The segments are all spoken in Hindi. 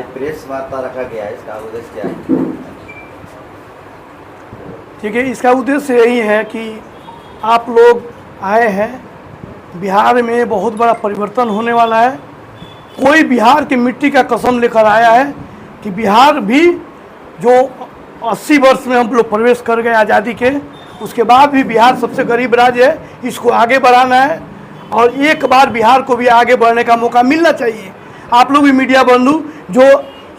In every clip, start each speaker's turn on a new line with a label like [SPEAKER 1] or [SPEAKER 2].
[SPEAKER 1] प्रेस वार्ता रखा गया है, इसका उद्देश्य क्या है?
[SPEAKER 2] ठीक है, इसका उद्देश्य यही है कि आप लोग आए हैं, बिहार में बहुत बड़ा परिवर्तन होने वाला है। कोई बिहार की मिट्टी का कसम लेकर आया है कि बिहार भी जो 80 वर्ष में हम लोग प्रवेश कर गए आज़ादी के, उसके बाद भी बिहार सबसे गरीब राज्य है, इसको आगे बढ़ाना है और एक बार बिहार को भी आगे बढ़ने का मौका मिलना चाहिए। आप लोग भी मीडिया बंधु, जो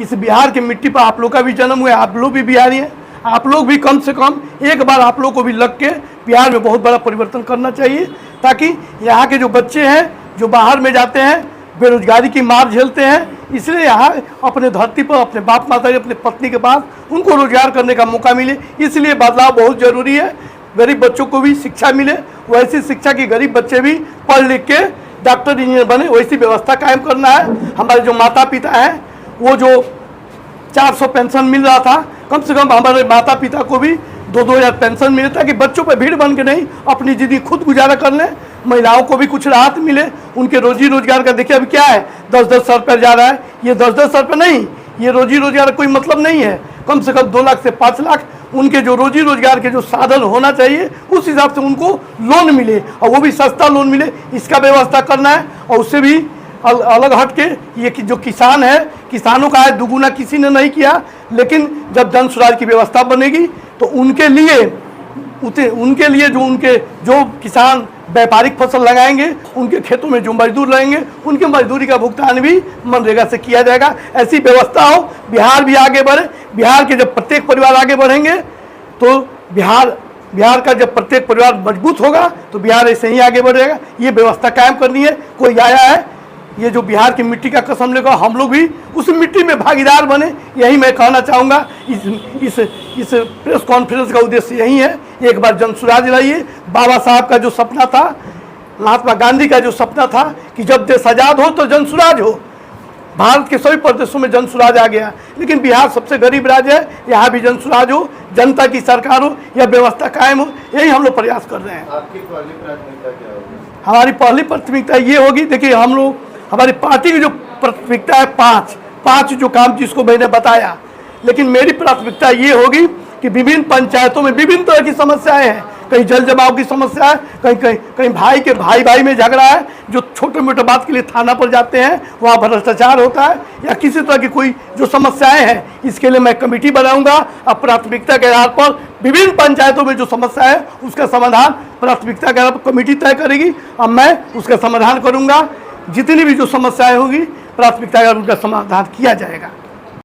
[SPEAKER 2] इस बिहार की मिट्टी पर आप लोग का भी जन्म हुआ है, आप लोग भी बिहारी हैं, आप लोग भी कम से कम एक बार आप लोग को भी लग के बिहार में बहुत बड़ा परिवर्तन करना चाहिए, ताकि यहाँ के जो बच्चे हैं जो बाहर में जाते हैं, बेरोजगारी की मार झेलते हैं, इसलिए यहाँ अपने धरती पर अपने बाप माता अपने पत्नी के पास उनको रोजगार करने का मौका मिले, इसलिए बदलाव बहुत ज़रूरी है। गरीब बच्चों को भी शिक्षा मिले, वैसी शिक्षा की गरीब बच्चे भी पढ़ लिख के डॉक्टर इंजीनियर बने, वैसी व्यवस्था कायम करना है। हमारे जो माता पिता हैं, वो जो 400 पेंशन मिल रहा था, कम से कम हमारे माता पिता को भी 2-2 हज़ार पेंशन मिले, ताकि बच्चों पर भीड़ बन के नहीं अपनी ज़िंदगी खुद गुजारा कर लें। महिलाओं को भी कुछ राहत मिले, उनके रोजी रोजगार का देखिए अभी क्या है, 10-10 सौ रुपये जा रहा है। ये 10-10 सौ रुपये नहीं, ये रोजी रोजगार का कोई मतलब नहीं है। कम से कम 2 लाख से 5 लाख उनके जो रोजी रोजगार के जो साधन होना चाहिए, उस हिसाब से उनको लोन मिले, और वो भी सस्ता लोन मिले, इसका व्यवस्था करना है। और उससे भी अलग हट के ये कि जो किसान है, किसानों का आय दुगुना किसी ने नहीं किया, लेकिन जब जन स्वराज की व्यवस्था बनेगी तो उनके लिए जो किसान व्यापारिक फसल लगाएंगे, उनके खेतों में जो मजदूर रहेंगे, उनके मजदूरी का भुगतान भी मनरेगा से किया जाएगा। ऐसी व्यवस्था हो, बिहार भी आगे बढ़े। बिहार के जब प्रत्येक परिवार आगे बढ़ेंगे तो बिहार का जब प्रत्येक परिवार मजबूत होगा तो बिहार ऐसे ही आगे बढ़ेगा। ये व्यवस्था कायम करनी है। कोई आया है, ये जो बिहार की मिट्टी का कसम लेकर हम लोग भी उस मिट्टी में भागीदार बने, यही मैं कहना चाहूँगा। इस प्रेस कॉन्फ्रेंस का उद्देश्य यही है। एक बार जन स्वराज लाइए। बाबा साहब का जो सपना था, महात्मा गांधी का जो सपना था कि जब देश आज़ाद हो तो जन स्वराज हो, भारत के सभी प्रदेशों में जन स्वराज आ गया, लेकिन बिहार सबसे गरीब राज्य है, यहाँ भी जन स्वराज हो, जनता की सरकार हो, यह व्यवस्था कायम हो, यही हम लोग प्रयास कर रहे हैं।
[SPEAKER 1] आपकी पहली प्राथमिकता क्या होगी?
[SPEAKER 2] हमारी पहली प्राथमिकता ये होगी, देखिए हम लोग, हमारी पार्टी की जो प्राथमिकता है पाँच जो काम जिसको मैंने बताया, लेकिन मेरी प्राथमिकता ये होगी कि विभिन्न पंचायतों में विभिन्न तरह की समस्याएं हैं। कहीं जल जमाव की समस्या है, कहीं भाई में झगड़ा है, जो छोटे मोटे बात के लिए थाना पर जाते हैं, वहाँ भ्रष्टाचार होता है, या किसी तरह की कोई जो समस्याएं हैं, इसके लिए मैं कमेटी बनाऊंगा। अब प्राथमिकता के आधार पर विभिन्न पंचायतों में जो समस्या है उसका समाधान प्राथमिकता के आधार पर कमेटी तय करेगी, अब मैं उसका समाधान करूँगा। जितनी भी जो समस्याएं होगी प्राथमिकता के आधार पर उनका समाधान किया जाएगा।